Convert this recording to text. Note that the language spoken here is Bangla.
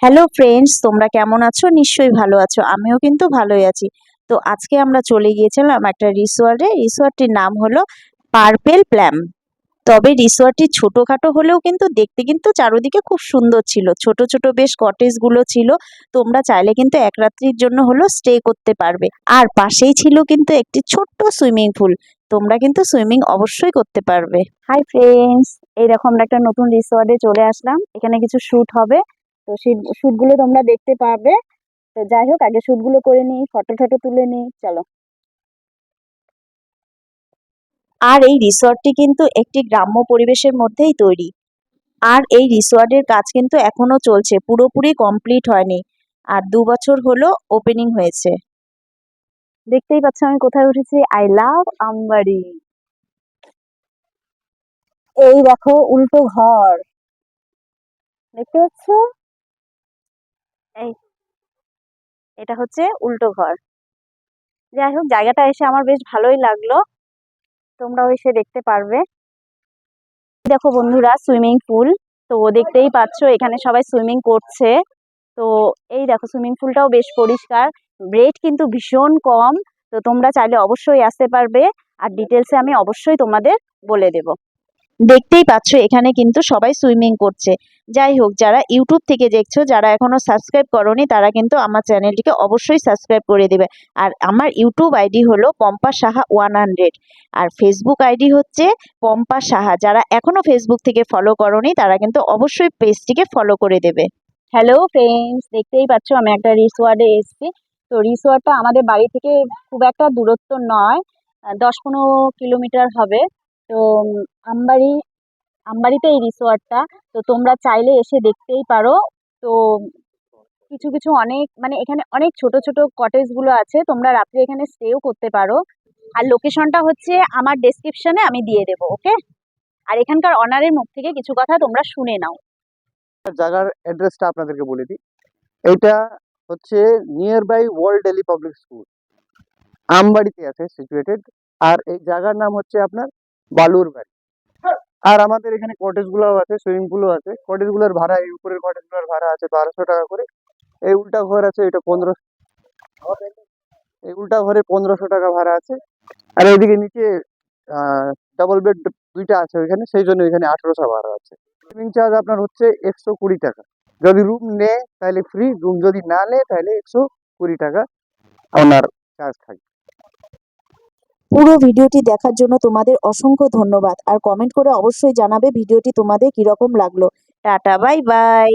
হ্যালো ফ্রেন্ডস, তোমরা কেমন আছো? নিশ্চয়ই ভালো আছো। আমিও কিন্তু ভালোই আছি। তো আজকে আমরা চলে গিয়েছিলাম একটা রিসোর্টে। রিসোর্টটির নাম হলো পার্পেল প্ল্যাম। তবে রিসোর্টটি ছোটখাটো হলেও কিন্তু দেখতে কিন্তু চারদিকে খুব সুন্দর ছিল। ছোট ছোট বেশ কটেজগুলো ছিল। তোমরা চাইলে কিন্তু এক রাত্রির জন্য হলো স্টে করতে পারবে। আর পাশেই ছিল কিন্তু একটি ছোট্ট সুইমিং পুল। তোমরা কিন্তু সুইমিং অবশ্যই করতে পারবে। হাই ফ্রেন্ডস, এই দেখো আমরা একটা নতুন রিসোর্টে চলে আসলাম। এখানে কিছু শুট হবে। তো সেই শুটগুলো তোমরা দেখতে পাবে। তো যাই হোক, আগে শুটগুলো করে নিই, ফটো টটো তুলে নিই, চলো। আর এই রিসর্টটি কিন্তু একটি গ্রাম্য পরিবেশের মধ্যেই তৈরি। আর এই রিসর্টের কাজ কিন্তু এখনো চলছে, পুরোপুরি কমপ্লিট হয়নি। আর 2 বছর হলো ওপেনিং হয়েছে। দেখতেই পাচ্ছ আমি কোথায় উঠেছি, আই লাভ আমবাড়ি। এই দেখো উল্টো ঘর, দেখতে পাচ্ছ? এই, এটা হচ্ছে উল্টো ঘর। যাই হোক, জায়গাটা এসে আমার বেশ ভালোই লাগলো। তোমরাও এসে দেখতে পারবে। দেখো বন্ধুরা, সুইমিং পুল। তো দেখতেই পাচ্ছো এখানে সবাই সুইমিং করছে। তো এই দেখো সুইমিং পুলটাও বেশ পরিষ্কার। রেট কিন্তু ভীষণ কম। তো তোমরা চাইলে অবশ্যই আসতে পারবে। আর ডিটেলসে আমি অবশ্যই তোমাদের বলে দেব। দেখতেই পাচ্ছ এখানে কিন্তু সবাই সুইমিং করছে। যাই হোক, যারা ইউটিউব থেকে দেখছো, যারা এখনো সাবস্ক্রাইব করোনি, তারা কিন্তু আমার চ্যানেলটিকে অবশ্যই সাবস্ক্রাইব করে দেবে। আর আমার ইউটিউব আইডি হলো পম্পা সাহা 100। আর ফেসবুক আইডি হচ্ছে পম্পা সাহা। যারা এখনো ফেসবুক থেকে ফলো করোনি, তারা কিন্তু অবশ্যই পেজটিকে ফলো করে দেবে। হ্যালো ফ্রেন্ডস, দেখতেই পাচ্ছ আমি একটা রিসোর্টে এসেছি। তো রিসোর্টটা আমাদের বাড়ি থেকে খুব একটা দূরত্ব নয়, 10-15 কিলোমিটার হবে। তো আমবাড়ি আমবাড়িতে এই রিসোর্টটা। তো তোমরা চাইলে এসে দেখতেই পারো। তো কিছু কিছু অনেক মানে এখানে অনেক ছোট ছোট কটেজ গুলো আছে, তোমরা রাত্রে এখানে স্টেও করতে পারো। আর লোকেশনটা হচ্ছে আমার ডেসক্রিপশনে আমি দিয়ে দেবো, ওকে? আর এখানকার অনারের মুখ থেকে কিছু কথা তোমরা শুনে নাও। জায়গার অ্যাড্রেসটা আপনাদেরকে বলে দিই। এইটা হচ্ছে near by world Delhi public school, আমবাড়িতে আছে সিচুয়েটেড। আর এই জায়গার নাম হচ্ছে আপনার বালুর বাড়ি। আর আমাদের এখানে কটেজ গুলো আছে, সুইমিং পুলও আছে। কটেজ গুলোর ভাড়া, এই উপরের কটেজ গুলোর ভাড়া আছে 1200 টাকা করে। এই উল্টা ঘর আছে, এটা 1500। এই উল্টা ঘরে 1500 টাকা ভাড়া আছে। আর এইদিকে নিচে ডাবল বেড দুইটা আছে ওইখানে, সেই জন্য ওইখানে 1800 ভাড়া আছে। সুইমিং চার্জ আপনার হচ্ছে 120 টাকা। যদি রুম নেয় তাহলে ফ্রি, রুম যদি না নেয় তাহলে 120 টাকা ওনার চার্জ থাকে। পুরো ভিডিওটি দেখার জন্য তোমাদের অসংখ্য ধন্যবাদ। আর কমেন্ট করে অবশ্যই জানাবে ভিডিওটি তোমাদের কিরকম লাগলো। Tata, bye bye.